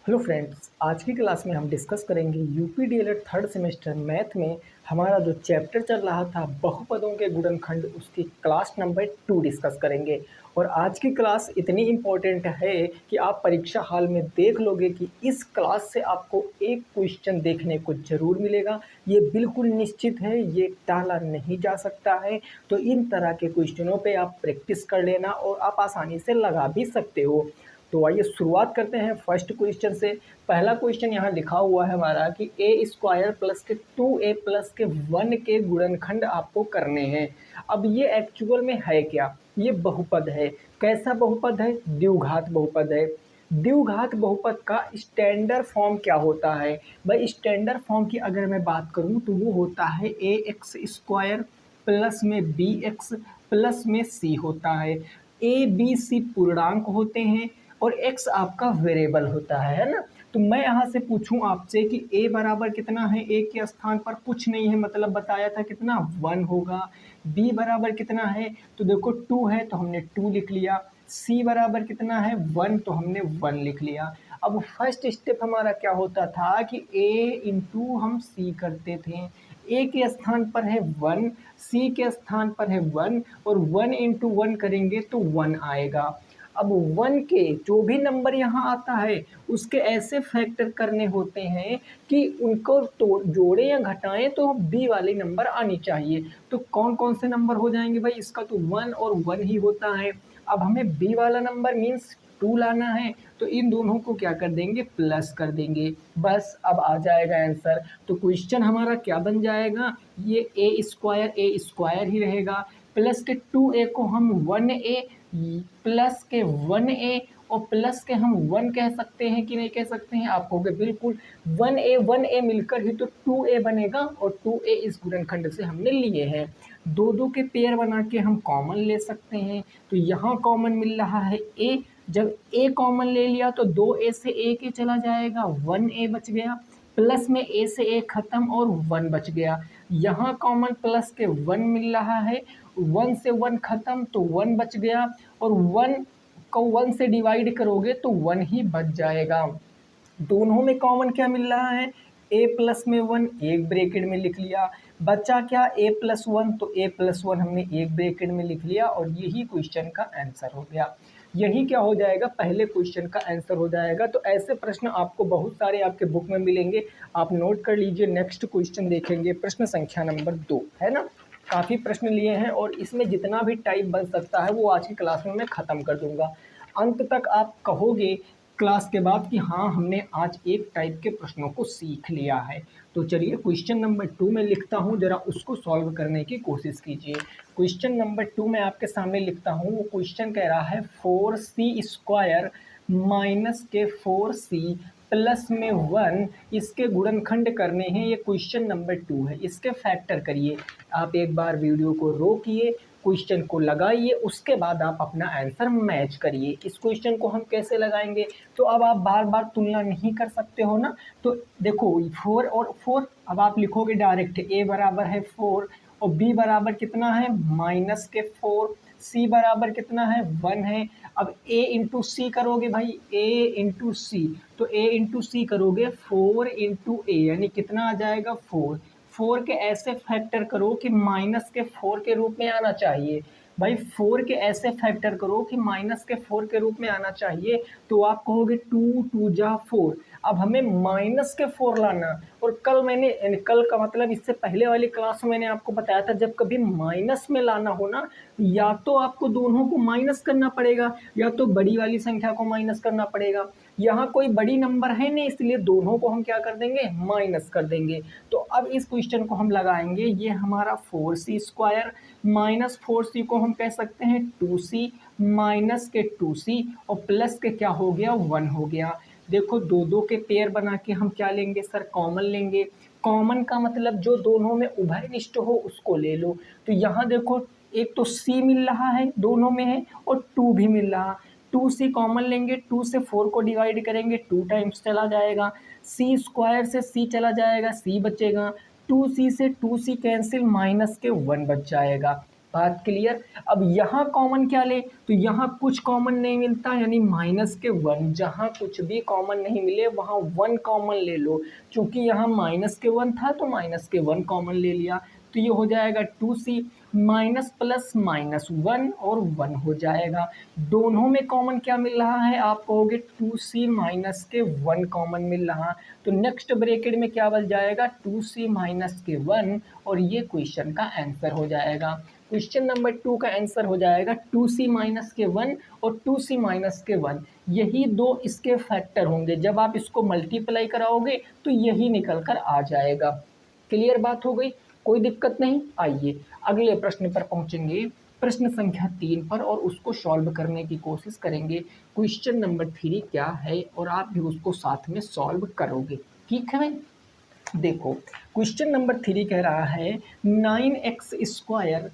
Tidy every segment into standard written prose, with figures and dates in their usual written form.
Hello friends, आज की class में हम डिस्कस करेंगे UP DElEd third semester math में हमारा जो चैप्टर चल रहा था बहुपदों के गुणनखंड, उसकी क्लास नंबर 2 डिस्कस करेंगे। और आज की क्लास इतनी इम्पोर्टेंट है कि आप परीक्षा हॉल में देख लोगे कि इस क्लास से आपको एक क्वेश्चन देखने को ज़रूर मिलेगा। ये बिल्कुल निश्चित है, ये टाला नहीं जा सकता है। तो इन तरह के क्वेश्चनों पे आप प्रैक्टिस कर लेना और आप आसानी से लगा भी सकते हो। तो आइए शुरुआत करते हैं फर्स्ट क्वेश्चन से। पहला क्वेश्चन यहाँ लिखा हुआ है हमारा कि ए स्क्वायर प्लस के 2a प्लस के 1 के गुणनखंड आपको करने हैं। अब ये एक्चुअल में है क्या? ये बहुपद है। कैसा बहुपद है? द्विघात बहुपद है। द्विघात बहुपद का स्टैंडर्ड फॉर्म क्या होता है? भाई स्टैंडर्ड फॉर्म की अगर मैं बात करूँ तो वो होता है ए एक्स स्क्वायर प्लस में बी एक्स प्लस में सी होता है। ए बी सी पूर्णांक होते हैं और x आपका वेरिएबल होता है ना। तो मैं यहाँ से पूछूं आपसे कि a बराबर कितना है? a के स्थान पर कुछ नहीं है, मतलब बताया था कितना 1 होगा। b बराबर कितना है? तो देखो 2 है तो हमने 2 लिख लिया। c बराबर कितना है? 1 तो हमने 1 लिख लिया। अब फर्स्ट स्टेप हमारा क्या होता था कि a इंटू हम c करते थे। a के स्थान पर है 1, c के स्थान पर है 1 और 1 इंटू 1 करेंगे तो 1 आएगा। अब 1 के जो भी नंबर यहाँ आता है उसके ऐसे फैक्टर करने होते हैं कि उनको तो जोड़ें या घटाएं तो बी वाले नंबर आनी चाहिए। तो कौन कौन से नंबर हो जाएंगे भाई? इसका तो 1 और 1 ही होता है। अब हमें बी वाला नंबर मीन्स 2 लाना है, तो इन दोनों को क्या कर देंगे? प्लस कर देंगे। बस अब आ जाएगा आंसर। तो क्वेश्चन हमारा क्या बन जाएगा? ये ए स्क्वायर ही रहेगा प्लस के 2a को हम 1a प्लस के 1a और प्लस के हम 1 कह सकते हैं कि नहीं कह सकते हैं? आप कहोगे बिल्कुल। 1a मिलकर ही तो 2a बनेगा और 2a इस गुणनखंड से हमने लिए हैं। दो दो के पेयर बना के हम कॉमन ले सकते हैं। तो यहाँ कॉमन मिल रहा है a। जब a कॉमन ले लिया तो 2a से a चला जाएगा, 1a बच गया। प्लस में a से a खत्म और 1 बच गया। यहाँ कॉमन प्लस के 1 मिल रहा है, 1 से 1 खत्म तो 1 बच गया और 1 को 1 से डिवाइड करोगे तो 1 ही बच जाएगा। दोनों में कॉमन क्या मिल रहा है? a प्लस में 1 एक ब्रैकेट में लिख लिया। बचा क्या? a प्लस 1, तो a प्लस 1 हमने एक ब्रैकेट में लिख लिया और यही क्वेश्चन का आंसर हो गया। यही क्या हो जाएगा? पहले क्वेश्चन का आंसर हो जाएगा। तो ऐसे प्रश्न आपको बहुत सारे आपके बुक में मिलेंगे, आप नोट कर लीजिए। नेक्स्ट क्वेश्चन देखेंगे, प्रश्न संख्या नंबर 2 है ना। काफ़ी प्रश्न लिए हैं और इसमें जितना भी टाइप बन सकता है वो आज की क्लास में मैं ख़त्म कर दूंगा। अंत तक आप कहोगे क्लास के बाद कि हाँ हमने आज एक टाइप के प्रश्नों को सीख लिया है। तो चलिए क्वेश्चन नंबर 2 में लिखता हूँ, जरा उसको सॉल्व करने की कोशिश कीजिए। क्वेश्चन नंबर 2 में आपके सामने लिखता हूँ। वो क्वेश्चन कह रहा है 4c स्क्वायर माइनस के 4c प्लस में 1 इसके गुणनखंड करने हैं। ये क्वेश्चन नंबर 2 है। इसके फैक्टर करिए। आप एक बार वीडियो को रोकिए, क्वेश्चन को लगाइए, उसके बाद आप अपना आंसर मैच करिए। इस क्वेश्चन को हम कैसे लगाएंगे? तो अब आप बार बार तुलना नहीं कर सकते हो ना। तो देखो 4 और 4, अब आप लिखोगे डायरेक्ट a बराबर है 4 और b बराबर कितना है? माइनस के 4। c बराबर कितना है? 1 है। अब a इंटू सी करोगे भाई, a इंटू सी, तो a इंटू सी करोगे 4 इंटू ए, यानी कितना आ जाएगा? 4। 4 के ऐसे फैक्टर करो कि माइनस के 4 के रूप में आना चाहिए। भाई 4 के ऐसे फैक्टर करो कि माइनस के 4 के रूप में आना चाहिए। तो आप कहोगे 2 2 जा 4। अब हमें माइनस के 4 लाना। और कल का मतलब इससे पहले वाली क्लास में मैंने आपको बताया था, जब कभी माइनस में लाना हो ना, या तो आपको दोनों को माइनस करना पड़ेगा या तो बड़ी वाली संख्या को माइनस करना पड़ेगा। यहाँ कोई बड़ी नंबर है नहीं, इसलिए दोनों को हम क्या कर देंगे? माइनस कर देंगे। तो अब इस क्वेश्चन को हम लगाएंगे। ये हमारा 4c स्क्वायर माइनस 4c को हम कह सकते हैं 2c माइनस के 2c और प्लस के क्या हो गया? 1 हो गया। देखो दो दो के पेयर बना के हम क्या लेंगे सर? कॉमन लेंगे। कॉमन का मतलब जो दोनों में उभयनिष्ठ हो उसको ले लो। तो यहाँ देखो एक तो c मिल रहा है, दोनों में है, और 2 भी मिल रहा। 2c कॉमन लेंगे, 2 से 4 को डिवाइड करेंगे, 2 टाइम्स चला जाएगा। c स्क्वायर से c चला जाएगा, c बचेगा। 2c से 2c कैंसिल, माइनस के 1 बच जाएगा। बात क्लियर। अब यहाँ कॉमन क्या ले, तो यहाँ कुछ कॉमन नहीं मिलता यानी माइनस के 1, जहाँ कुछ भी कॉमन नहीं मिले वहाँ 1 कॉमन ले लो। चूँकि यहाँ माइनस के 1 था तो माइनस के 1 कॉमन ले लिया, तो ये हो जाएगा 2c, माइनस प्लस माइनस 1 और 1 हो जाएगा। दोनों में कॉमन क्या मिल रहा है, आप कहोगे 2c माइनस के 1 कॉमन मिल रहा, तो नेक्स्ट ब्रैकेट में क्या बच जाएगा 2c माइनस के 1, और ये क्वेश्चन का आंसर हो जाएगा। क्वेश्चन नंबर 2 का आंसर हो जाएगा 2c माइनस के 1 और 2c माइनस के 1, यही दो इसके फैक्टर होंगे। जब आप इसको मल्टीप्लाई कराओगे तो यही निकल कर आ जाएगा। क्लियर बात हो गई, कोई दिक्कत नहीं। आइए अगले प्रश्न पर पहुंचेंगे, प्रश्न संख्या 3 पर, और उसको सॉल्व करने की कोशिश करेंगे। क्वेश्चन नंबर 3 क्या है और आप भी उसको साथ में सॉल्व करोगे, ठीक है भाई। देखो क्वेश्चन नंबर 3 कह रहा है 9x स्क्वायर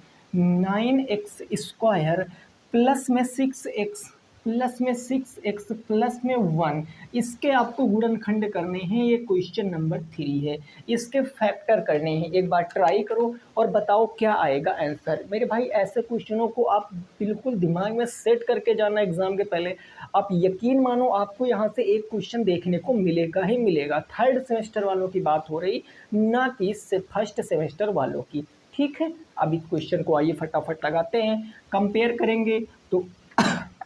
प्लस में 6x प्लस में 1, इसके आपको गुणनखंड करने हैं। ये क्वेश्चन नंबर 3 है, इसके फैक्टर करने हैं। एक बार ट्राई करो और बताओ क्या आएगा आंसर। मेरे भाई ऐसे क्वेश्चनों को आप बिल्कुल दिमाग में सेट करके जाना एग्जाम के पहले। आप यकीन मानो आपको यहाँ से एक क्वेश्चन देखने को मिलेगा ही मिलेगा। थर्ड सेमेस्टर वालों की बात हो रही, ना कि फर्स्ट सेमेस्टर वालों की, ठीक है। अब इस क्वेश्चन को आइए फटाफट लगाते हैं, कंपेयर करेंगे तो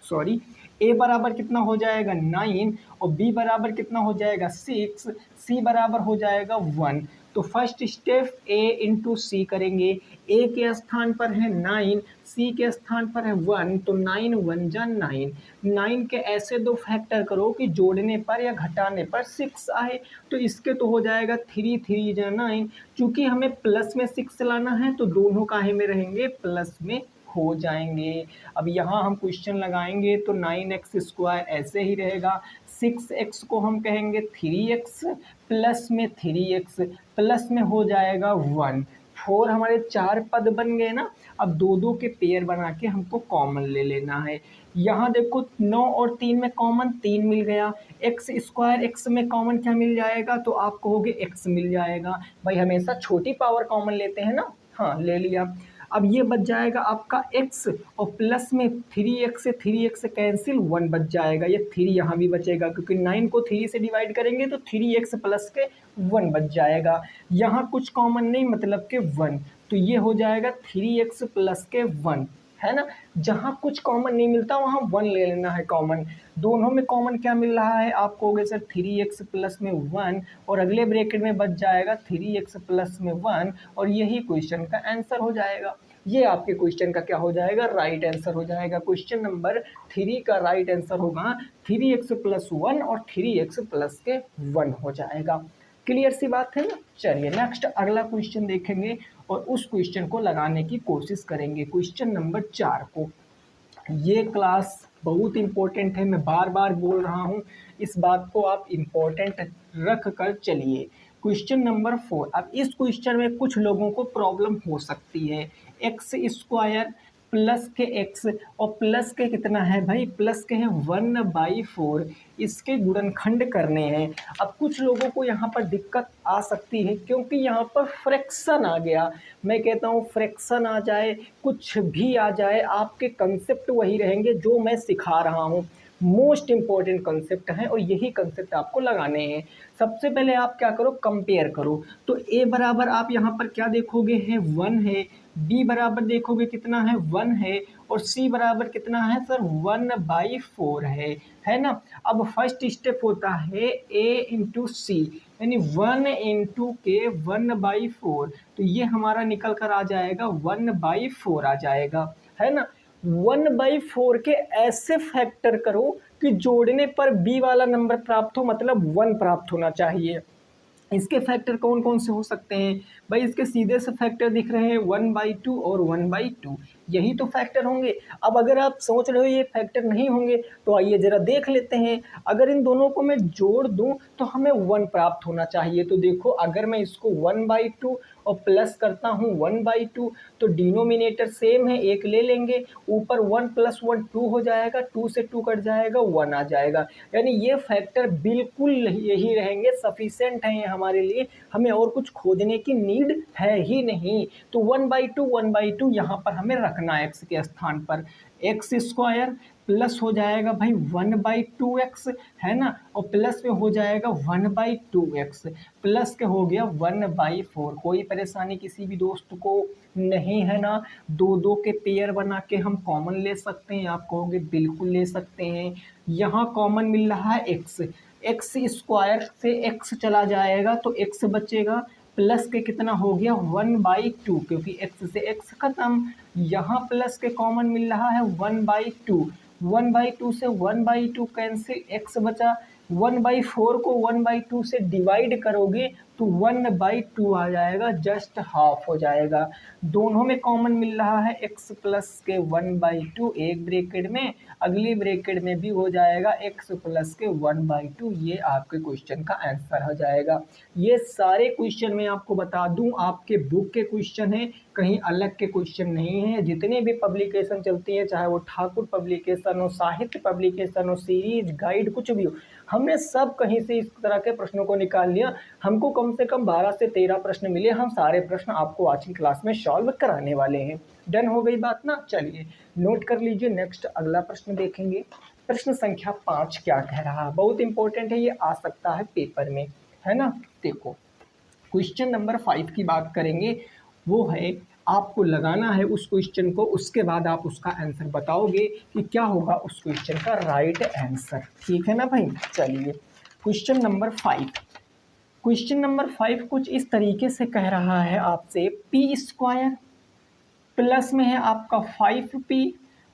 सॉरी, a बराबर कितना हो जाएगा 9 और b बराबर कितना हो जाएगा 6, c बराबर हो जाएगा 1। तो फर्स्ट स्टेप a इंटू सी करेंगे। a के स्थान पर है 9, c के स्थान पर है 1, तो 9 1 जा 9। 9 के ऐसे दो फैक्टर करो कि जोड़ने पर या घटाने पर 6 आए, तो इसके तो हो जाएगा 3 3 जा 9। चूँकि हमें प्लस में 6 लाना है तो दोनों काहे में रहेंगे, प्लस में हो जाएंगे। अब यहाँ हम क्वेश्चन लगाएंगे तो 9x स्क्वायर ऐसे ही रहेगा, 6x को हम कहेंगे 3x, प्लस में 3x प्लस में हो जाएगा 1। 4 हमारे 4 पद बन गए ना। अब दो दो के पेयर बना के हमको कॉमन ले लेना है। यहाँ देखो 9 और 3 में कॉमन 3 मिल गया, एक्स स्क्वायर एक्स में कॉमन क्या मिल जाएगा, तो आप कहोगे x मिल जाएगा। भाई हमेशा छोटी पावर कॉमन लेते हैं ना, हाँ ले लिया। अब ये बच जाएगा आपका x और प्लस में 3x से 3x कैंसिल 1 बच जाएगा। ये 3 यहाँ भी बचेगा क्योंकि 9 को 3 से डिवाइड करेंगे तो 3x प्लस के 1 बच जाएगा। यहाँ कुछ कॉमन नहीं मतलब के 1, तो ये हो जाएगा 3x प्लस के 1, है ना। जहाँ कुछ कॉमन नहीं मिलता वहाँ 1 ले लेना है कॉमन। दोनों में कॉमन क्या मिल रहा है, आप कहोगे सर 3x प्लस में 1 और अगले ब्रैकेट में बच जाएगा 3x प्लस में 1, और यही क्वेश्चन का आंसर हो जाएगा। ये आपके क्वेश्चन का क्या हो जाएगा, राइट आंसर हो जाएगा। क्वेश्चन नंबर 3 का राइट आंसर होगा 3x प्लस 1 और 3x प्लस के 1 हो जाएगा। क्लियर सी बात है ना। चलिए नेक्स्ट अगला क्वेश्चन देखेंगे और उस क्वेश्चन को लगाने की कोशिश करेंगे, क्वेश्चन नंबर 4 को। ये क्लास बहुत इम्पोर्टेंट है, मैं बार बार बोल रहा हूँ, इस बात को आप इम्पोर्टेंट रख कर चलिए। Question number 4। अब इस क्वेश्चन में कुछ लोगों को प्रॉब्लम हो सकती है। एक्स स्क्वायर प्लस के एक्स और प्लस के कितना है भाई, प्लस के हैं 1/4, इसके गुणनखंड करने हैं। अब कुछ लोगों को यहाँ पर दिक्कत आ सकती है क्योंकि यहाँ पर फ्रैक्शन आ गया। मैं कहता हूँ फ्रैक्शन आ जाए, कुछ भी आ जाए, आपके कंसेप्ट वही रहेंगे जो मैं सिखा रहा हूँ। मोस्ट इम्पॉर्टेंट कंसेप्ट हैं और यही कंसेप्ट आपको लगाने हैं। सबसे पहले आप क्या करो, कंपेयर करो। तो a बराबर आप यहाँ पर क्या देखोगे है 1 है, b बराबर देखोगे कितना है 1 है, और c बराबर कितना है सर 1/4 है ना। अब फर्स्ट स्टेप होता है a इंटू सी, यानी 1 इंटू के 1/4, तो ये हमारा निकल कर आ जाएगा 1/4 आ जाएगा, है ना। 1/4 के ऐसे फैक्टर करो कि जोड़ने पर b वाला नंबर प्राप्त हो, मतलब 1 प्राप्त होना चाहिए। इसके फैक्टर कौन कौन से हो सकते हैं भाई, इसके सीधे से फैक्टर दिख रहे हैं 1/2 और 1/2। यही तो फैक्टर होंगे। अब अगर आप सोच रहे हो ये फैक्टर नहीं होंगे तो आइए ज़रा देख लेते हैं। अगर इन दोनों को मैं जोड़ दूं तो हमें 1 प्राप्त होना चाहिए। तो देखो अगर मैं इसको 1/2 और प्लस करता हूँ 1/2 तो डिनोमिनेटर सेम है, एक ले लेंगे, ऊपर 1 + 1 2 हो जाएगा, 2 से 2 कट जाएगा, 1 आ जाएगा। यानी ये फैक्टर बिल्कुल यही रहेंगे, सफिशेंट है ये हमारे लिए, हमें और कुछ खोजने की नीड है ही नहीं। तो 1/2 यहाँ पर हमें रखना है x के स्थान पर। x² प्लस हो जाएगा भाई 1/2x, है ना, और प्लस में हो जाएगा 1/2x, प्लस के हो गया 1/4। कोई परेशानी किसी भी दोस्त को नहीं है ना। दो दो के पेयर बना के हम कॉमन ले सकते हैं, आप कहोगे बिल्कुल ले सकते हैं। यहाँ कॉमन मिल रहा है x² से x चला जाएगा तो x बचेगा, प्लस के कितना हो गया 1/2, क्योंकि x से x खत्म। यहाँ प्लस के कॉमन मिल रहा है 1/2, 1/2 से 1/2 कैंसिल, x बचा। 1/4 को 1/2 से डिवाइड करोगे तो 1/2 आ जाएगा, जस्ट हाफ हो जाएगा। दोनों में कॉमन मिल रहा है x प्लस के 1/2, एक ब्रैकेट में, अगली ब्रैकेट में भी हो जाएगा x प्लस के 1/2। ये आपके क्वेश्चन का आंसर हो जाएगा। ये सारे क्वेश्चन मैं आपको बता दूं आपके बुक के क्वेश्चन हैं, कहीं अलग के क्वेश्चन नहीं है। जितने भी पब्लिकेशन चलती है, चाहे वो ठाकुर पब्लिकेशन हो, साहित्य पब्लिकेशन हो, सीरीज, गाइड, कुछ भी हो, हमने सब कहीं से इस तरह के प्रश्नों को निकाल लिया। हमको कम से कम 12 से 13 प्रश्न मिले, हम सारे प्रश्न आपको आज की क्लास में सॉल्व कराने वाले हैं। डन हो गई बात ना। चलिए नोट कर लीजिए, नेक्स्ट अगला प्रश्न देखेंगे। प्रश्न संख्या 5 क्या कह रहा है, बहुत इंपॉर्टेंट है, ये आ सकता है पेपर में, है ना। देखो क्वेश्चन नंबर 5 की बात करेंगे, वो है आपको लगाना है उस क्वेश्चन को, उसके बाद आप उसका आंसर बताओगे कि क्या होगा उस क्वेश्चन का राइट आंसर, ठीक है ना भाई। चलिए क्वेश्चन नंबर 5, क्वेश्चन नंबर 5 कुछ इस तरीके से कह रहा है आपसे, p² प्लस में है आपका 5p,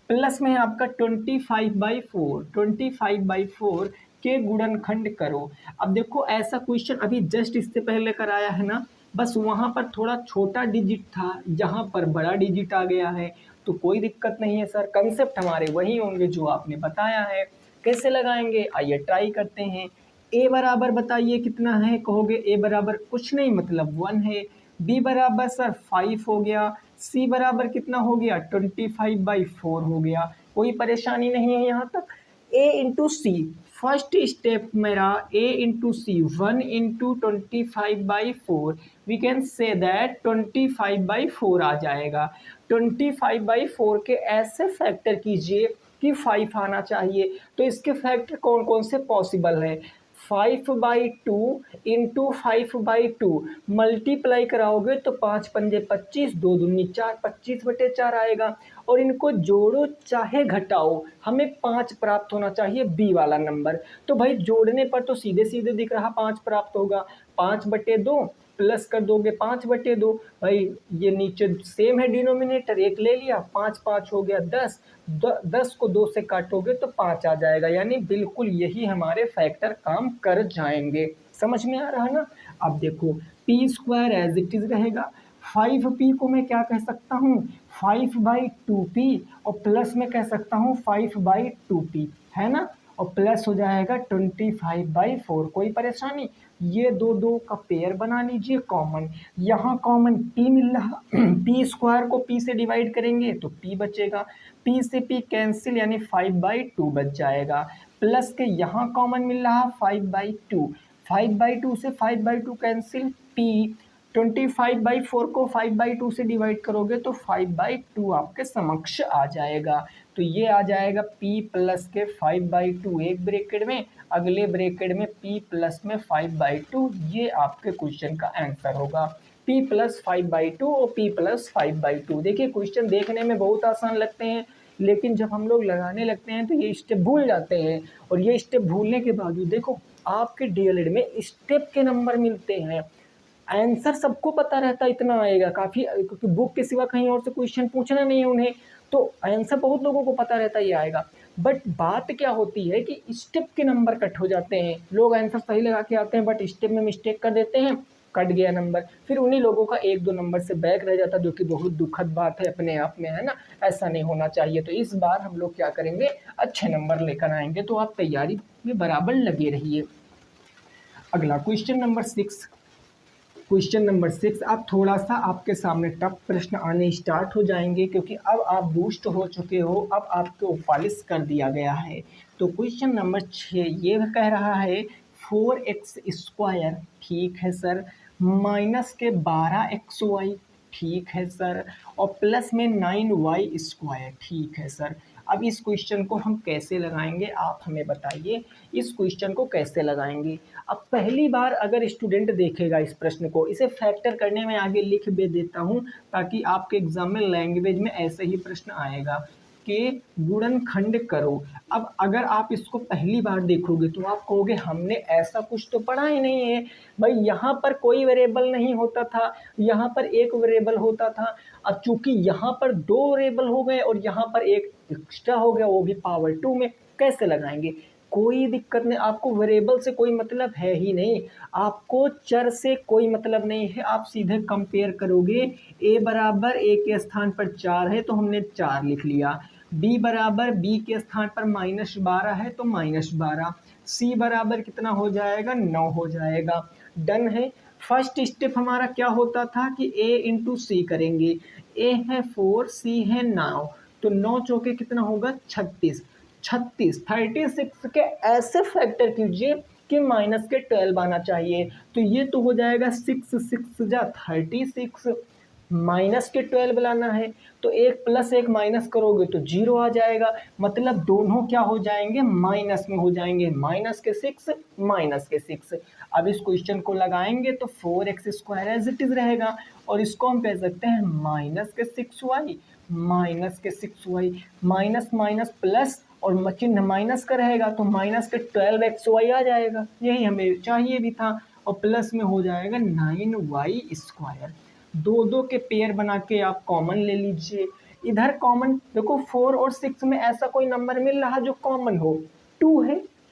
प्लस में है आपका 25/4, 25/4 के गुणनखंड करो। अब देखो ऐसा क्वेश्चन अभी जस्ट इससे पहले कराया है ना, बस वहाँ पर थोड़ा छोटा डिजिट था, यहाँ पर बड़ा डिजिट आ गया है, तो कोई दिक्कत नहीं है सर, कंसेप्ट हमारे वही होंगे जो आपने बताया है। कैसे लगाएंगे, आइए ट्राई करते हैं। a बराबर बताइए कितना है, कहोगे a बराबर कुछ नहीं मतलब 1 है, b बराबर सर 5 हो गया, c बराबर कितना हो गया 25/4 हो गया, कोई परेशानी नहीं है यहाँ तक। a into C, first step मेरा a into C, 1 into 25/4, we can say that 25/4 आ जाएगा। 25/4 के ऐसे फैक्टर कीजिए कि 5 आना चाहिए। तो इसके फैक्टर कौन कौन से पॉसिबल है, 5/2 इंटू 5/2 मल्टीप्लाई कराओगे तो 5 पंजे 25, 2 दूनी 4, 25/4 आएगा। और इनको जोड़ो चाहे घटाओ, हमें 5 प्राप्त होना चाहिए, बी वाला नंबर। तो भाई जोड़ने पर तो सीधे सीधे दिख रहा 5 प्राप्त होगा, 5/2 प्लस कर दोगे 5/2, भाई ये नीचे सेम है डिनोमिनेटर, एक ले लिया, 5 5 हो गया 10, 10 को 2 से काटोगे तो 5 आ जाएगा, यानी बिल्कुल यही हमारे फैक्टर काम कर जाएंगे। समझ में आ रहा है ना। अब देखो p² एज इट इज रहेगा, 5p को मैं क्या कह सकता हूँ 5/2p, और प्लस में कह सकता हूँ 5/2p, है ना, और प्लस हो जाएगा 25/4, कोई परेशानी। ये दो का पेयर बना लीजिए कॉमन, यहाँ कॉमन p मिल रहा, p² को p से डिवाइड करेंगे तो p बचेगा, p से p कैंसिल यानी 5/2 बच जाएगा, प्लस के यहाँ कॉमन मिल रहा 5/2, 5/2 से 5/2 कैंसिल, p 25/4 को 5/2 से डिवाइड करोगे तो 5/2 आपके समक्ष आ जाएगा। तो ये आ जाएगा p प्लस के 5/2 एक ब्रैकेट में, अगले ब्रैकेट में p प्लस में 5/2, ये आपके क्वेश्चन का आंसर होगा। p प्लस 5/2 और p प्लस 5/2। देखिए क्वेश्चन देखने में बहुत आसान लगते हैं, लेकिन जब हम लोग लगाने लगते हैं तो ये स्टेप भूल जाते हैं, और ये स्टेप भूलने के बावजूद देखो आपके डीएलएड में स्टेप के नंबर मिलते हैं। आंसर सबको पता रहता है इतना आएगा काफ़ी, क्योंकि बुक के सिवा कहीं और से क्वेश्चन पूछना नहीं है उन्हें, तो आंसर बहुत लोगों को पता रहता है ये आएगा। बट बात क्या होती है कि स्टेप के नंबर कट हो जाते हैं, लोग आंसर सही लगा के आते हैं बट स्टेप में मिस्टेक कर देते हैं, कट गया नंबर, फिर उन्हीं लोगों का 1-2 नंबर से बैक रह जाता, जो कि बहुत दुखद बात है अपने आप में, है ना। ऐसा नहीं होना चाहिए। तो इस बार हम लोग क्या करेंगे, अच्छे नंबर लेकर आएंगे। तो आप तैयारी में बराबर लगे रहिए। अगला क्वेश्चन नंबर 6 आप थोड़ा सा आपके सामने टफ प्रश्न आने स्टार्ट हो जाएंगे, क्योंकि अब आप बूस्ट हो चुके हो, अब आपको पॉलिश कर दिया गया है। तो क्वेश्चन नंबर 6 ये कह रहा है 4x², ठीक है सर, माइनस के 12xy, ठीक है सर, और प्लस में 9y², ठीक है सर। अब इस क्वेश्चन को हम कैसे लगाएंगे, आप हमें बताइए, इस क्वेश्चन को कैसे लगाएंगे। अब पहली बार अगर स्टूडेंट देखेगा इस प्रश्न को, इसे फैक्टर करने में आगे लिख भी देता हूँ, ताकि आपके एग्जाम में लैंग्वेज में ऐसे ही प्रश्न आएगा कि गुणनखंड करो। अब अगर आप इसको पहली बार देखोगे तो आप कहोगे हमने ऐसा कुछ तो पढ़ा ही नहीं है भाई, यहाँ पर कोई वेरिएबल नहीं होता था, यहाँ पर एक वेरिएबल होता था। अब चूंकि यहाँ पर 2 वेरिएबल हो गए और यहाँ पर एक एक्स्ट्रा हो गया, वो भी पावर 2 में, कैसे लगाएंगे। कोई दिक्कत नहीं, आपको वेरिएबल से कोई मतलब है ही नहीं, आपको चर से कोई मतलब नहीं है। आप सीधे कंपेयर करोगे, a बराबर a के स्थान पर 4 है तो हमने 4 लिख लिया, b बराबर b के स्थान पर -12 है तो -12, c बराबर कितना हो जाएगा, 9 हो जाएगा। डन है। फर्स्ट स्टेप हमारा क्या होता था कि a इंटू सी करेंगे, a है 4, c है 9, तो 9 चौके कितना होगा, 36, 36 के ऐसे फैक्टर कीजिए कि माइनस के 12 आना चाहिए। तो ये तो हो जाएगा 6 जा 36, माइनस के 12 लाना है तो 1 प्लस 1 माइनस करोगे तो 0 आ जाएगा, मतलब दोनों क्या हो जाएंगे, माइनस में हो जाएंगे, माइनस के 6 माइनस के 6। अब इस क्वेश्चन को लगाएंगे तो 4x² एज इट इज रहेगा, और इसको हम कह सकते हैं माइनस के 6y, माइनस के 6y, माइनस माइनस प्लस और चिन्ह माइनस का रहेगा तो माइनस के 12xy आ जाएगा, यही हमें चाहिए भी था। और प्लस में हो जाएगा 9y²। 2 के पेयर बना के आप कॉमन ले लीजिए। इधर कॉमन देखो 4 और 6 में ऐसा कोई नंबर मिल रहा जो कॉमन हो, 2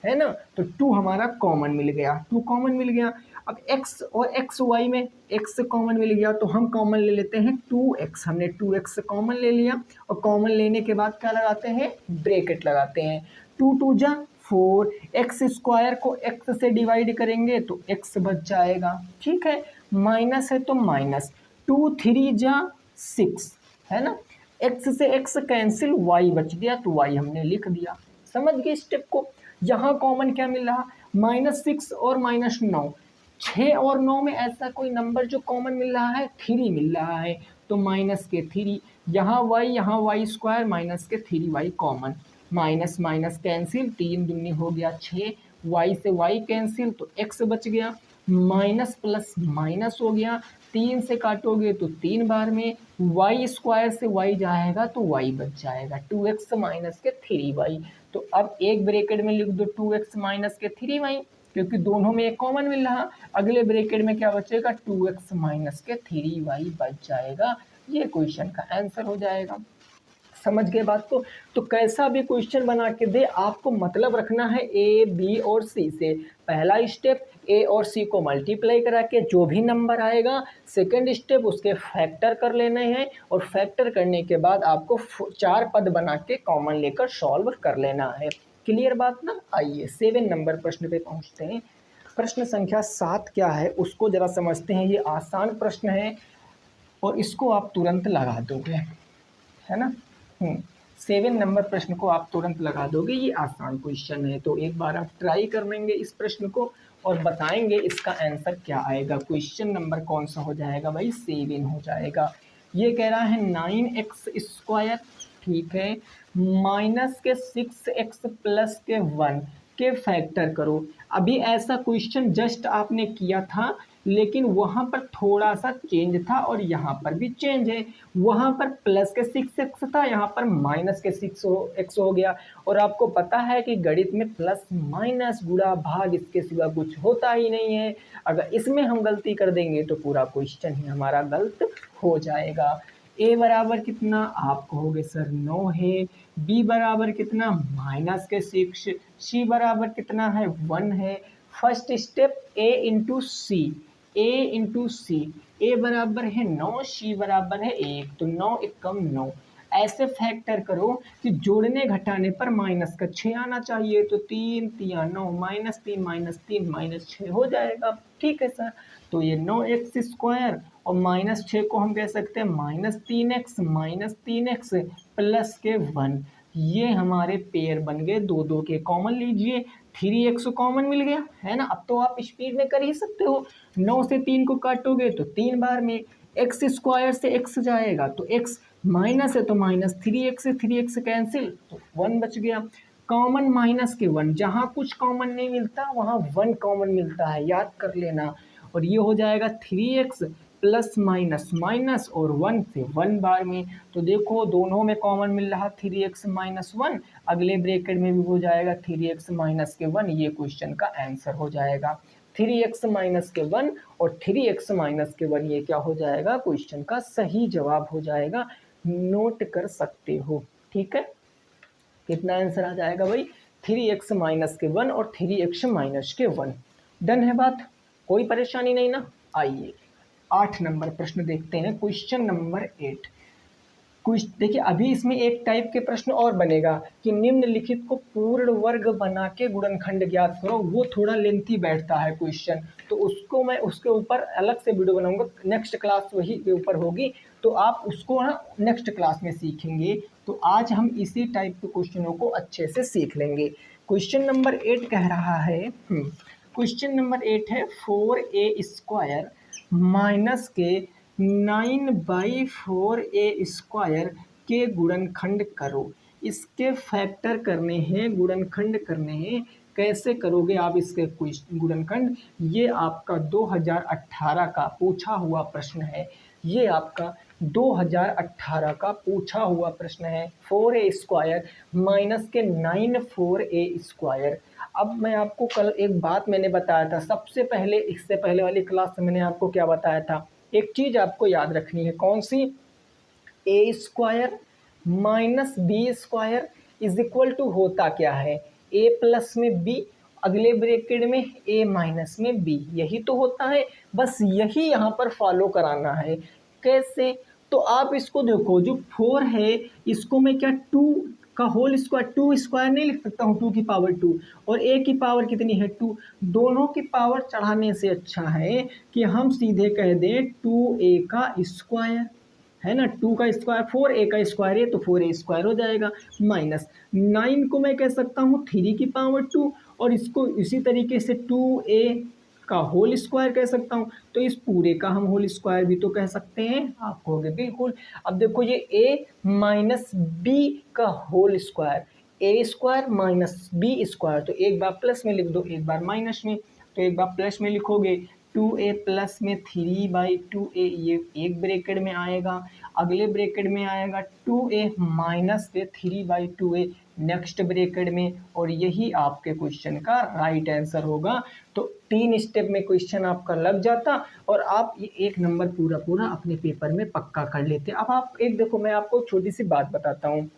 है ना, तो 2 हमारा कॉमन मिल गया, 2 कॉमन मिल गया। अब x और xy में x कॉमन मिल गया तो हम कॉमन ले लेते हैं 2x, हमने 2x कॉमन ले लिया, और कॉमन लेने के बाद क्या लगाते हैं, ब्रैकेट लगाते हैं, 2 2 जा 4, x² को x से डिवाइड करेंगे तो x बच जाएगा, ठीक है, माइनस है तो माइनस, 2 3 जा 6, है ना, x से x कैंसिल, y बच गया तो y हमने लिख दिया। समझ गए स्टेप को। यहाँ कॉमन क्या मिल रहा, -6 और -9, 6 और 9 में ऐसा कोई नंबर जो कॉमन मिल रहा है, 3 मिल रहा है तो माइनस के 3, यहाँ y² माइनस के 3y common, minus minus cancel, 3 दूनी हो गया 6, y से y कैंसिल तो x बच गया, माइनस प्लस माइनस हो गया, 3 से काटोगे तो 3 बार में, y² से y जाएगा तो y बच जाएगा 2x माइनस के 3y। तो अब एक ब्रैकेट में लिख दो 2x माइनस के 3y, क्योंकि दोनों में एक कॉमन मिल रहा। अगले ब्रैकेट में क्या बचेगा, 2x माइनस के 3y बच जाएगा। ये क्वेश्चन का आंसर हो जाएगा। समझ गए बात को। तो कैसा भी क्वेश्चन बना के दे, आपको मतलब रखना है ए बी और सी से। पहला स्टेप ए और सी को मल्टीप्लाई करा के जो भी नंबर आएगा, सेकंड स्टेप उसके फैक्टर कर लेने हैं, और फैक्टर करने के बाद आपको 4 पद बना के कॉमन लेकर सॉल्व कर लेना है। क्लियर बात ना। आइए 7 नंबर प्रश्न पे पहुंचते हैं। प्रश्न संख्या 7 क्या है उसको जरा समझते हैं। ये आसान प्रश्न है और इसको आप तुरंत लगा दोगे, है ना। 7 नंबर प्रश्न को आप तुरंत लगा दोगे, ये आसान क्वेश्चन है। तो एक बार आप ट्राई कर लेंगे इस प्रश्न को और बताएंगे इसका आंसर क्या आएगा। क्वेश्चन नंबर कौन सा हो जाएगा भाई, 7 हो जाएगा। ये कह रहा है 9x², ठीक है, माइनस के 6x प्लस के 1 के फैक्टर करो। अभी ऐसा क्वेश्चन जस्ट आपने किया था, लेकिन वहाँ पर थोड़ा सा चेंज था और यहाँ पर भी चेंज है। वहाँ पर प्लस के 6x था, यहाँ पर माइनस के 6x हो गया। और आपको पता है कि गणित में प्लस माइनस गुणा भाग इसके सिवा कुछ होता ही नहीं है। अगर इसमें हम गलती कर देंगे तो पूरा क्वेश्चन ही हमारा गलत हो जाएगा। ए बराबर कितना, आप कहोगे सर 9 है। बी बराबर कितना, माइनस के 6। सी बराबर कितना है, 1 है। फर्स्ट स्टेप ए इंटू सी, ए इंटू सी, ए बराबर है 9, सी बराबर है 1, तो 9 एकम 9। ऐसे फैक्टर करो कि जोड़ने घटाने पर माइनस का 6 आना चाहिए, तो 3 तिया 9 -3 -3 -6 हो जाएगा। ठीक है सर, तो ये 9x² और -6 को हम कह सकते हैं -3x प्लस के 1। ये हमारे पेयर बन गए, दो दो के कॉमन लीजिए, 3x कॉमन मिल गया है ना। अब तो आप स्पीड में कर ही सकते हो, 9 से 3 को काटोगे तो 3 बार में, x² से x जाएगा तो x माइनस है तो -3x से 3x कैंसिल, तो 1 बच गया। कॉमन माइनस के 1, जहाँ कुछ कॉमन नहीं मिलता वहाँ 1 कॉमन मिलता है, याद कर लेना। और ये हो जाएगा 3x प्लस माइनस माइनस और 1 से 1 बार में, तो देखो दोनों में कॉमन मिल रहा 3x माइनस 1, अगले ब्रैकेट में भी हो जाएगा 3x माइनस के 1। ये क्वेश्चन का आंसर हो जाएगा 3x माइनस के 1 और 3x माइनस के 1, ये क्या हो जाएगा, क्वेश्चन का सही जवाब हो जाएगा। नोट कर सकते हो, ठीक है। कितना आंसर आ जाएगा भाई, 3x माइनस के 1 और 3x माइनस के 1। डन है बात, कोई परेशानी नहीं ना। आइए 8 नंबर प्रश्न देखते हैं, क्वेश्चन नंबर 8। कुछ देखिए, अभी इसमें एक टाइप के प्रश्न और बनेगा कि निम्नलिखित को पूर्ण वर्ग बना के गुणनखंड ज्ञात करो, वो थोड़ा लेंथी बैठता है क्वेश्चन, तो उसको मैं उसके ऊपर अलग से वीडियो बनाऊंगा, नेक्स्ट क्लास वही के ऊपर होगी, तो आप उसको ना नेक्स्ट क्लास में सीखेंगे। तो आज हम इसी टाइप के क्वेश्चनों को अच्छे से सीख लेंगे। क्वेश्चन नंबर 8 कह रहा है, क्वेश्चन नंबर 8 है 4a² माइनस के 9/4a² के गुणनखंड करो। इसके फैक्टर करने हैं, गुणनखंड करने हैं। कैसे करोगे आप इसके गुणनखंड, ये आपका 2018 का पूछा हुआ प्रश्न है। ये आपका 2018 का पूछा हुआ प्रश्न है, 4a² माइनस के 9/4a²। अब मैं आपको कल एक बात मैंने बताया था, सबसे पहले इससे पहले वाली क्लास में मैंने आपको क्या बताया था, एक चीज आपको याद रखनी है, कौन सी, a² minus b² is equal to होता क्या है, a प्लस में b, अगले ब्रैकेट में a माइनस में b, यही तो होता है। बस यही यहाँ पर फॉलो कराना है। कैसे, तो आप इसको देखो, जो 4 है इसको मैं क्या 2 का होल स्क्वायर, 2² नहीं लिख सकता हूँ, 2 की पावर 2, और a की पावर कितनी है 2, दोनों की पावर चढ़ाने से अच्छा है कि हम सीधे कह दें 2a का स्क्वायर, है ना, 2 का स्क्वायर 4a का स्क्वायर है तो 4a² हो जाएगा, माइनस 9 को मैं कह सकता हूँ 3 की पावर 2, और इसको इसी तरीके से 2a का होल स्क्वायर कह सकता हूँ, तो इस पूरे का हम होल स्क्वायर भी तो कह सकते हैं, आप कहोगे बिल्कुल। अब देखो ये a माइनस बी का whole square, a² minus b², तो एक बार प्लस में लिख दो, एक बार माइनस में, तो एक बार प्लस में लिखोगे 2a प्लस में 3/2a, ये एक ब्रैकेट में आएगा, अगले ब्रैकेट में आएगा 2a माइनस के 3/2a नेक्स्ट ब्रैकेट में, और यही आपके क्वेश्चन का राइट आंसर होगा। तो 3 स्टेप में क्वेश्चन आपका लग जाता और आप ये 1 नंबर पूरा पूरा अपने पेपर में पक्का कर लेते। अब आप एक देखो, मैं आपको छोटी सी बात बताता हूँ।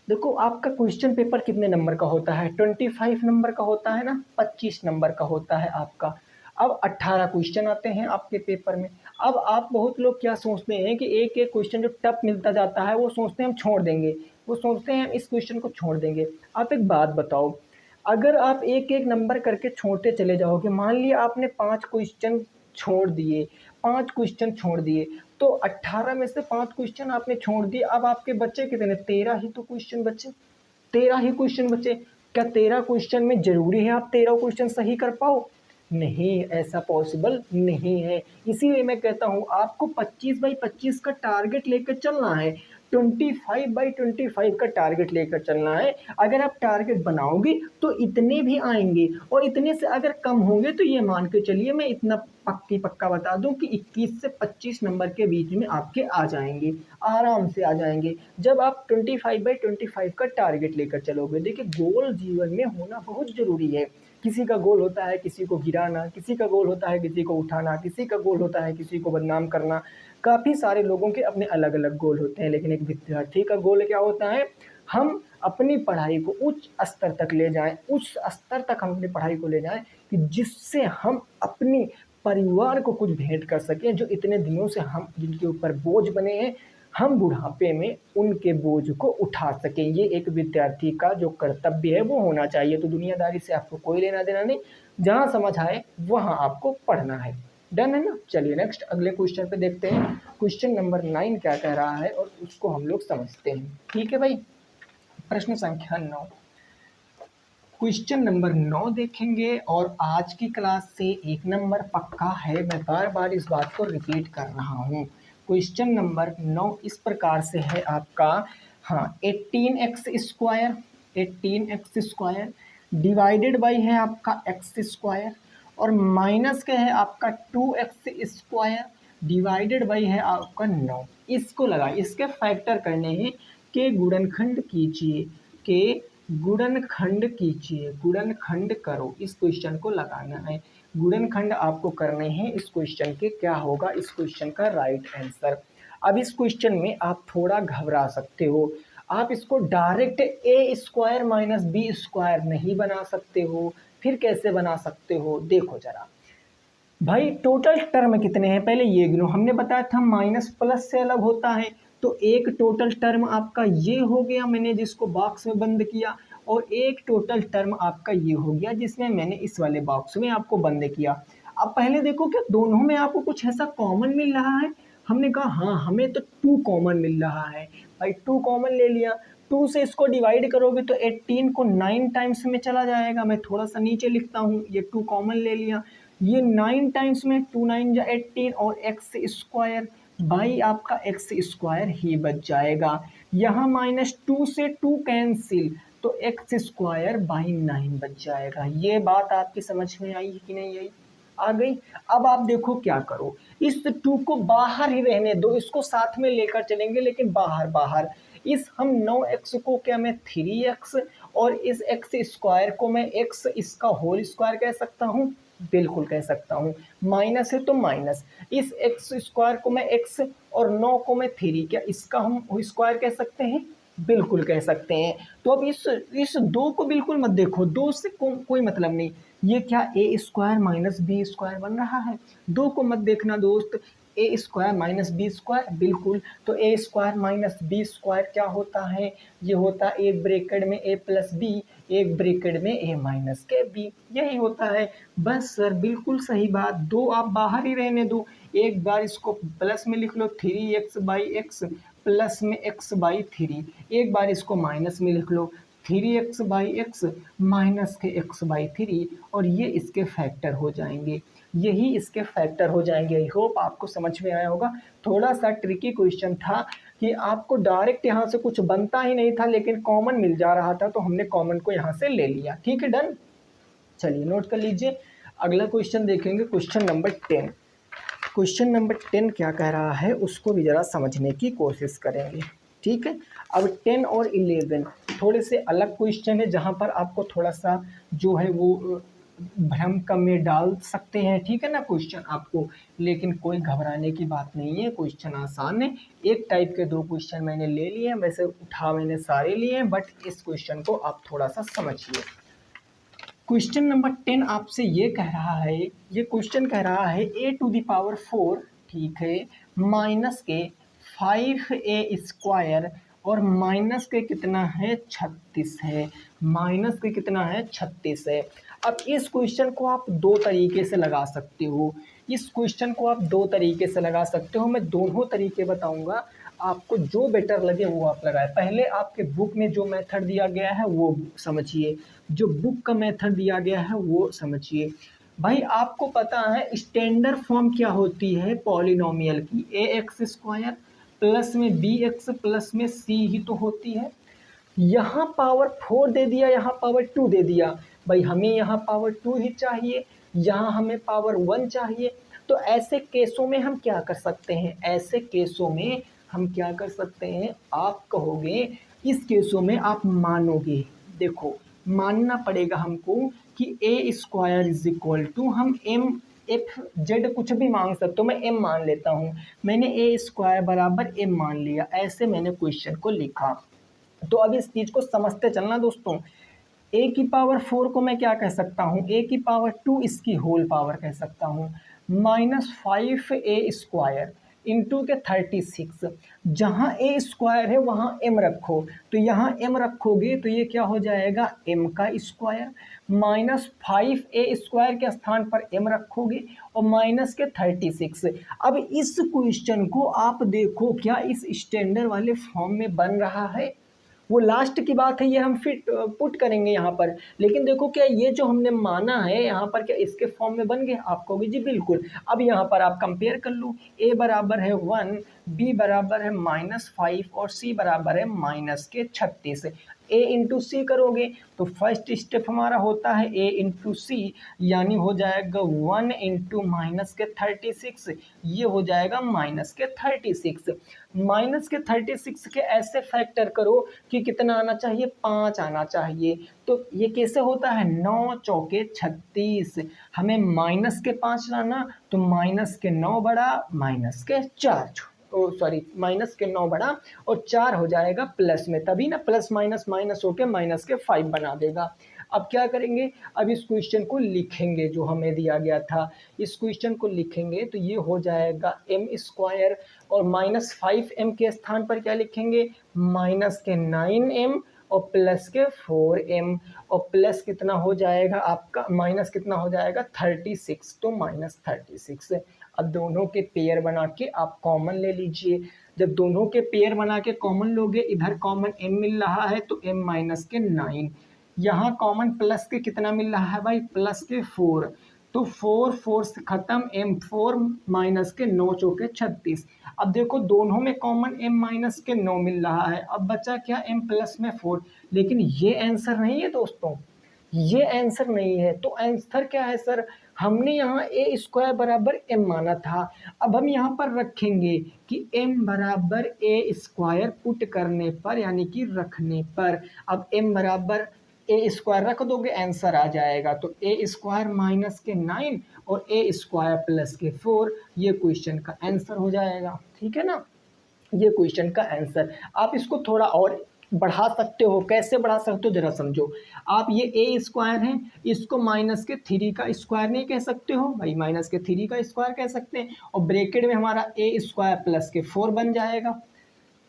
देखो आपका क्वेश्चन पेपर कितने नंबर का होता है, 25 नंबर का होता है ना, 25 नंबर का होता है आपका। अब 18 क्वेश्चन आते हैं आपके पेपर में। अब आप बहुत लोग क्या सोचते हैं कि एक एक क्वेश्चन जो टफ मिलता जाता है वो सोचते हैं हम छोड़ देंगे, वो सोचते हैं हम इस क्वेश्चन को छोड़ देंगे। आप एक बात बताओ, अगर आप एक एक नंबर करके छोड़ते चले जाओगे, मान लिया आपने 5 क्वेश्चन छोड़ दिए, 5 क्वेश्चन छोड़ दिए, तो 18 में से 5 क्वेश्चन आपने छोड़ दिए, अब आपके बच्चे कितने, 13 ही तो क्वेश्चन बचे, 13 ही क्वेश्चन बचे। क्या 13 क्वेश्चन में जरूरी है आप 13 क्वेश्चन सही कर पाओ, नहीं, ऐसा पॉसिबल नहीं है। इसीलिए मैं कहता हूँ आपको 25/25 का टारगेट लेकर चलना है, 25/25 का टारगेट लेकर चलना है। अगर आप टारगेट बनाओगे तो इतने भी आएंगे, और इतने से अगर कम होंगे तो ये मान के चलिए, मैं इतना पक्का बता दूं कि 21 से 25 नंबर के बीच में आपके आ जाएंगे, आराम से आ जाएंगे, जब आप 25/25 का टारगेट लेकर चलोगे। देखिए, गोल जीवन में होना बहुत जरूरी है। किसी का गोल होता है किसी को गिराना, किसी का गोल होता है किसी को उठाना, किसी का गोल होता है किसी को बदनाम करना। काफ़ी सारे लोगों के अपने अलग अलग गोल होते हैं, लेकिन एक विद्यार्थी का गोल क्या होता है, हम अपनी पढ़ाई को उच्च स्तर तक ले जाएं, उच्च स्तर तक हम अपनी पढ़ाई को ले जाएं कि जिससे हम अपनी परिवार को कुछ भेंट कर सकें, जो इतने दिनों से हम जिनके ऊपर बोझ बने हैं, हम बुढ़ापे में उनके बोझ को उठा सकें। ये एक विद्यार्थी का जो कर्तव्य है वो होना चाहिए। तो दुनियादारी से आपको कोई लेना देना नहीं, जहाँ समझ आए वहाँ आपको पढ़ना है। डन है ना। चलिए नेक्स्ट अगले क्वेश्चन पे देखते हैं। क्वेश्चन नंबर 9 क्या कह रहा है और उसको हम लोग समझते हैं। ठीक है भाई, प्रश्न संख्या 9, क्वेश्चन नंबर 9 देखेंगे। और आज की क्लास से 1 नंबर पक्का है, मैं बार बार इस बात को रिपीट कर रहा हूँ। क्वेश्चन नंबर 9 इस प्रकार से है आपका, हाँ 18x² 18x² डिवाइडेड बाई है आपका x² और माइनस का है आपका 2x² डिवाइडेड बाई है आपका 9। इसको लगा, इसके फैक्टर करने हैं के गुणनखंड कीजिए, के गुणनखंड कीजिए, गुणनखंड करो। इस क्वेश्चन को लगाना है, गुणनखंड आपको करने हैं इस क्वेश्चन के। क्या होगा इस क्वेश्चन का राइट आंसर। अब इस क्वेश्चन में आप थोड़ा घबरा सकते हो, आप इसको डायरेक्ट a² माइनस b² नहीं बना सकते हो। फिर कैसे बना सकते हो, देखो जरा भाई, टोटल टर्म कितने हैं पहले ये गिनो। हमने बताया था माइनस प्लस से अलग होता है, तो एक टोटल टर्म आपका ये हो गया, मैंने जिसको बॉक्स में बंद किया, और एक टोटल टर्म आपका ये हो गया जिसमें मैंने इस वाले बॉक्स में आपको बंद किया। अब पहले देखो कि दोनों में आपको कुछ ऐसा कॉमन मिल रहा है। हमने कहा हाँ हमें तो 2 कॉमन मिल रहा है, भाई 2 कॉमन ले लिया। 2 से इसको डिवाइड करोगे तो 18 को 9 टाइम्स में चला जाएगा। मैं थोड़ा सा नीचे लिखता हूँ, ये 2 कॉमन ले लिया, ये 9 टाइम्स में 2 9 जा 18 और x² भाई आपका x² ही बच जाएगा। यहाँ -2 से 2 कैंसिल, तो x² बाई 9 बच जाएगा। ये बात आपकी समझ में आई कि नहीं आई, आ गई। अब आप देखो क्या करो, इस 2 को बाहर ही रहने दो, इसको साथ में लेकर चलेंगे लेकिन बाहर बाहर। इस हम 9x को क्या मैं 3x और इस x² को मैं x इसका होल स्क्वायर कह सकता हूँ, बिल्कुल कह सकता हूँ। माइनस है तो माइनस, इस x² को मैं x और 9 को मैं 3, क्या इसका हम स्क्वायर कह सकते हैं, बिल्कुल कह सकते हैं। तो अब इस 2 को बिल्कुल मत देखो, 2 से कोई मतलब नहीं। ये क्या a² माइनस b² बन रहा है, 2 को मत देखना दोस्त। a² माइनस b² बिल्कुल, तो a² माइनस b² क्या होता है, ये होता है एक ब्रैकेट में a प्लस b, एक ब्रैकेट में a माइनस के b, यही होता है। बस सर बिल्कुल सही बात, 2 आप बाहर ही रहने दो। एक बार इसको प्लस में लिख लो 3x बाई एक्स प्लस में x बाई 3, एक बार इसको माइनस में लिख लो 3x बाई एक्स माइनस के x बाई 3, और ये इसके फैक्टर हो जाएंगे, यही इसके फैक्टर हो जाएंगे। आई होप आपको समझ में आया होगा। थोड़ा सा ट्रिकी क्वेश्चन था कि आपको डायरेक्ट यहाँ से कुछ बनता ही नहीं था लेकिन कॉमन मिल जा रहा था, तो हमने कॉमन को यहाँ से ले लिया। ठीक है, डन। चलिए नोट कर लीजिए, अगला क्वेश्चन देखेंगे, क्वेश्चन नंबर 10। क्वेश्चन नंबर 10 क्या कह रहा है उसको भी ज़रा समझने की कोशिश करेंगे। ठीक है, अब 10 और 11 थोड़े से अलग क्वेश्चन है, जहाँ पर आपको थोड़ा सा जो है वो भ्रम का में डाल सकते हैं। ठीक है ना क्वेश्चन आपको, लेकिन कोई घबराने की बात नहीं है, क्वेश्चन आसान है। एक टाइप के 2 क्वेश्चन मैंने ले लिए हैं, वैसे उठा मैंने सारे लिए हैं, बट इस क्वेश्चन को आप थोड़ा सा समझिए। क्वेश्चन नंबर 10 आपसे ये कह रहा है, ये क्वेश्चन कह रहा है a⁴, ठीक है, माइनस के 5a² और माइनस के कितना है 36 है, माइनस के कितना है 36 है। अब इस क्वेश्चन को आप 2 तरीके से लगा सकते हो, इस क्वेश्चन को आप 2 तरीके से लगा सकते हो। मैं दोनों तरीके बताऊंगा, आपको जो बेटर लगे वो आप लगाए। पहले आपके बुक में जो मेथड दिया गया है वो समझिए, जो बुक का मेथड दिया गया है वो समझिए। भाई आपको पता है स्टैंडर्ड फॉर्म क्या होती है पॉलिनोमियल की, ax² प्लस में bx प्लस में c ही तो होती है। यहाँ पावर 4 दे दिया, यहाँ पावर 2 दे दिया, भाई हमें यहाँ पावर 2 ही चाहिए, यहाँ हमें पावर 1 चाहिए। तो ऐसे केसों में हम क्या कर सकते हैं, ऐसे केसों में हम क्या कर सकते हैं, आप कहोगे इस केसों में आप मानोगे, देखो मानना पड़ेगा हमको कि a² हम m f z कुछ भी मांग सकते हो, मैं m मान लेता हूँ, मैंने a² बराबर m मान लिया, ऐसे मैंने क्वेश्चन को लिखा। तो अब इस चीज़ को समझते चलना दोस्तों। a⁴ को मैं क्या कह सकता हूँ, a⁴ इसकी होल पावर कह सकता हूँ, -5a² इंटू के 36। जहाँ a स्क्वायर है वहाँ m रखो, तो यहाँ m रखोगे तो ये क्या हो जाएगा m का स्क्वायर, -5a² के स्थान पर m रखोगे और माइनस के 36। अब इस क्वेश्चन को आप देखो क्या इस स्टैंडर्ड वाले फॉर्म में बन रहा है, वो लास्ट की बात है, ये हम फिट पुट करेंगे यहाँ पर। लेकिन देखो क्या ये जो हमने माना है यहाँ पर क्या इसके फॉर्म में बन गए, आप कहोगे जी बिल्कुल। अब यहाँ पर आप कंपेयर कर लो, a बराबर है 1, b बराबर है -5 और c बराबर है -36। a इंटू सी करोगे तो फर्स्ट स्टेप हमारा होता है a इंटू सी, यानी हो जाएगा 1 इंटू -36, ये हो जाएगा -36। -36 के ऐसे फैक्टर करो कि कितना आना चाहिए, 5 आना चाहिए। तो ये कैसे होता है, 9 चौके 36, हमें माइनस के 5 लाना, तो माइनस के 9 बड़ा माइनस के 4, माइनस के 9 बड़ा और 4 हो जाएगा प्लस में, तभी ना प्लस माइनस माइनस होके माइनस के 5 बना देगा। अब क्या करेंगे, अब इस क्वेश्चन को लिखेंगे जो हमें दिया गया था, इस क्वेश्चन को लिखेंगे तो ये हो जाएगा m² और -5m के स्थान पर क्या लिखेंगे, माइनस के 9m और प्लस के 4m, और प्लस कितना हो जाएगा आपका, माइनस कितना हो जाएगा 36, तो -36। अब दोनों के पेयर बना के आप कॉमन ले लीजिए, जब दोनों के पेयर बना के कॉमन लोगे, इधर कॉमन m मिल रहा है तो m माइनस के 9, यहाँ कॉमन प्लस के कितना मिल रहा है भाई, प्लस के 4, तो 4 से खत्म, m4 माइनस के 9 चौके 36। अब देखो दोनों में कॉमन m माइनस के 9 मिल रहा है, अब बचा क्या m प्लस में 4, लेकिन ये आंसर नहीं है दोस्तों, ये आंसर नहीं है। तो आंसर क्या है सर, हमने यहाँ a² बराबर m माना था, अब हम यहाँ पर रखेंगे कि m बराबर a² पुट करने पर, यानी कि रखने पर, अब m बराबर a² रख दोगे आंसर आ जाएगा, तो a² माइनस के 9 और a² प्लस के 4, ये क्वेश्चन का आंसर हो जाएगा। ठीक है ना, ये क्वेश्चन का आंसर। आप इसको थोड़ा और बढ़ा सकते हो, कैसे बढ़ा सकते हो जरा समझो, आप ये a² है, इसको माइनस के 3 का स्क्वायर नहीं कह सकते हो भाई, माइनस के 3 का स्क्वायर कह सकते हैं, और ब्रैकेट में हमारा a² प्लस के 4 बन जाएगा,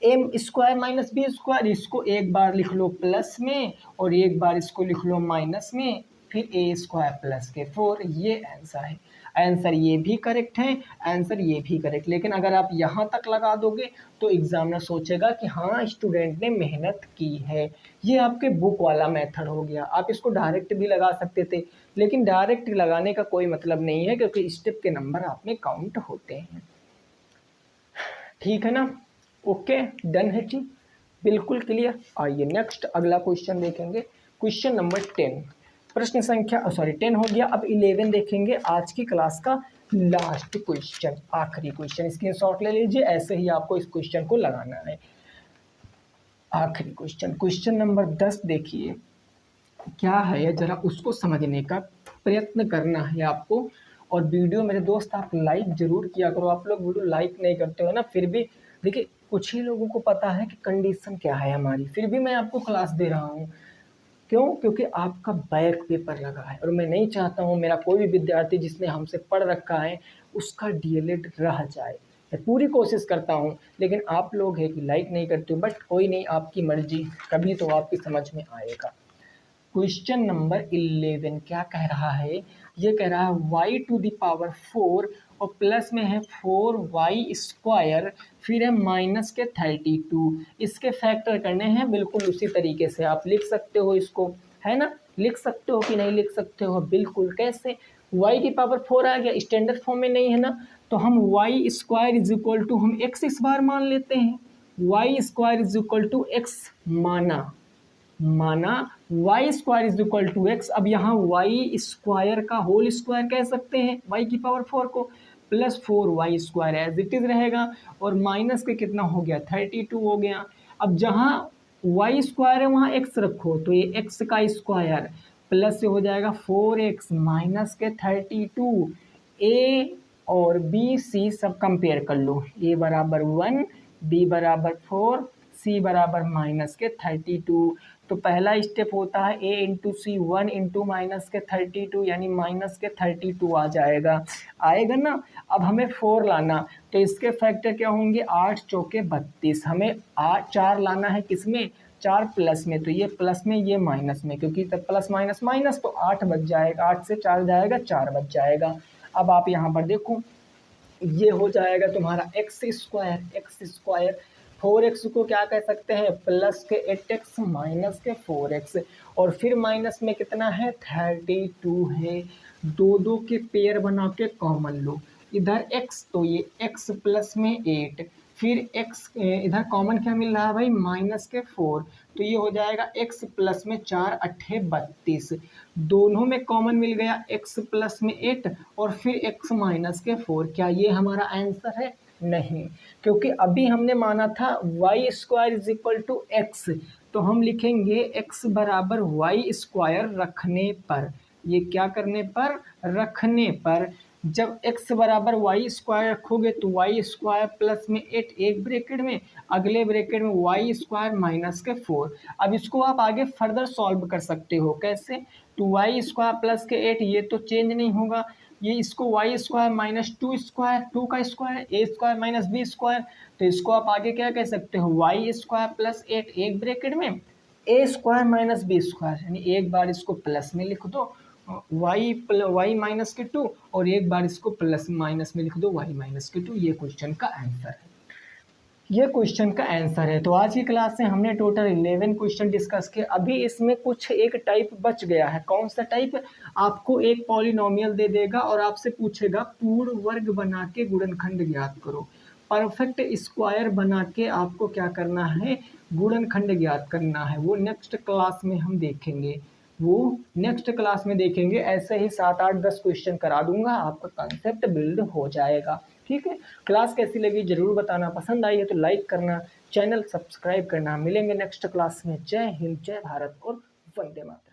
m² माइनस b², इसको एक बार लिख लो प्लस में और एक बार इसको लिख लो माइनस में, फिर a² प्लस के 4, ये आंसर है। आंसर ये भी करेक्ट है, आंसर ये भी करेक्ट, लेकिन अगर आप यहाँ तक लगा दोगे तो एग्जामिनर सोचेगा कि हाँ स्टूडेंट ने मेहनत की है। ये आपके बुक वाला मेथड हो गया, आप इसको डायरेक्ट भी लगा सकते थे, लेकिन डायरेक्ट लगाने का कोई मतलब नहीं है क्योंकि स्टेप के नंबर आप में काउंट होते हैं। ठीक है ना, ओके डन है जी, बिल्कुल क्लियर। आइए नेक्स्ट अगला क्वेश्चन देखेंगे, क्वेश्चन नंबर 10, प्रश्न संख्या 10 हो गया। अब 11 देखेंगे, आज की क्लास का लास्ट क्वेश्चन, आखिरी क्वेश्चन, स्क्रीनशॉट ले लीजिए, ऐसे ही आपको इस क्वेश्चन को लगाना है। आखिरी क्वेश्चन, क्वेश्चन नंबर 10 देखिए क्या है, जरा उसको समझने का प्रयत्न करना है आपको। और वीडियो मेरे दोस्त आप लाइक जरूर किया करो, आप लोग वीडियो लाइक नहीं करते हो ना, फिर भी देखिए कुछ ही लोगों को पता है कि कंडीशन क्या है हमारी, फिर भी मैं आपको क्लास दे रहा हूँ। क्यों, क्योंकि आपका बैक पेपर लगा है और मैं नहीं चाहता हूँ मेरा कोई भी विद्यार्थी जिसने हमसे पढ़ रखा है उसका डीएलएड रह जाए। मैं पूरी कोशिश करता हूँ, लेकिन आप लोग है कि लाइक नहीं करते हो, बट कोई नहीं, आपकी मर्जी, कभी तो आपकी समझ में आएगा। क्वेश्चन नंबर 11 क्या कह रहा है, ये कह रहा है y⁴ और प्लस में है 4y², फिर है माइनस के 32, इसके फैक्टर करने हैं, बिल्कुल उसी तरीके से आप लिख सकते हो इसको, है ना, लिख सकते हो कि नहीं लिख सकते हो, बिल्कुल। कैसे, y⁴ आ गया, स्टैंडर्ड फॉर्म में नहीं है ना, तो हम y² हम x इस बार मान लेते हैं, y² x माना y² x, अब यहाँ y² का होल स्क्वायर कह सकते हैं y⁴ को, plus 4y² as it is रहेगा, और माइनस के कितना हो गया 32 हो गया। अब जहाँ y² है वहाँ x रखो, तो ये x का स्क्वायर प्लस से हो जाएगा 4x माइनस के 32, a और b c सब कंपेयर कर लो, a बराबर 1, b बराबर 4, c बराबर माइनस के 32, तो पहला स्टेप होता है a into C, 1 into minus के 32 यानी माइनस के 32 आ जाएगा, आएगा ना। अब हमें 4 लाना, तो इसके फैक्टर क्या होंगे, 8 चौके 32, हमें 4 लाना है किसमें, 4 प्लस में, तो ये प्लस में ये माइनस में, क्योंकि तब प्लस माइनस माइनस तो 8 बच जाएगा, 8 से 4 जाएगा 4 बच जाएगा। अब आप यहाँ पर देखो ये हो जाएगा तुम्हारा एक्स स्क्वायर 4x को क्या कह सकते हैं, प्लस के 8x माइनस के 4x, और फिर माइनस में कितना है 32 है, दो दो के पेयर बना के कॉमन लो, इधर x तो ये x प्लस में 8, फिर x इधर कॉमन क्या मिल रहा है भाई, माइनस के 4, तो ये हो जाएगा x प्लस में 4 अट्ठे 32, दोनों में कॉमन मिल गया x प्लस में 8 और फिर x माइनस के 4। क्या ये हमारा आंसर है, नहीं, क्योंकि अभी हमने माना था Y square is equal to X, तो हम लिखेंगे x बराबर वाई स्क्वायर रखने पर, ये क्या करने पर, रखने पर, जब x बराबर वाई स्क्वायर रखोगे तो वाई स्क्वायर प्लस में 8 एक ब्रैकेट में, अगले ब्रैकेट में वाई स्क्वायर माइनस के 4। अब इसको आप आगे फर्दर सॉल्व कर सकते हो, कैसे, तो वाई स्क्वायर प्लस के 8 ये तो चेंज नहीं होगा, ये इसको वाई स्क्वायर माइनस 2 स्क्वायर, 2 का स्क्वायर ए स्क्वायर माइनस बी स्क्वायर, तो इसको आप आगे क्या कह सकते हो, वाई स्क्वायर प्लस 8 एक ब्रैकेट में ए स्क्वायर माइनस बी स्क्वायर, यानी एक बार इसको प्लस में लिख दो वाई माइनस के 2 और एक बार इसको प्लस माइनस में लिख दो वाई माइनस के 2। ये क्वेश्चन का आंसर है, ये क्वेश्चन का आंसर है। तो आज की क्लास में हमने टोटल 11 क्वेश्चन डिस्कस किए। अभी इसमें कुछ एक टाइप बच गया है, कौन सा टाइप, आपको एक पॉलिनोमियल दे देगा और आपसे पूछेगा पूर्ण वर्ग बना के गुणनखंड ज्ञात करो, परफेक्ट स्क्वायर बना के आपको क्या करना है, गुणनखंड ज्ञात करना है। वो नेक्स्ट क्लास में हम देखेंगे, वो नेक्स्ट क्लास में देखेंगे। ऐसे ही 7 8 10 क्वेश्चन करा दूंगा, आपका कंसेप्ट बिल्ड हो जाएगा। ठीक है, क्लास कैसी लगी जरूर बताना, पसंद आई है तो लाइक करना, चैनल सब्सक्राइब करना। मिलेंगे नेक्स्ट क्लास में। जय हिंद, जय भारत और वंदे मातरम।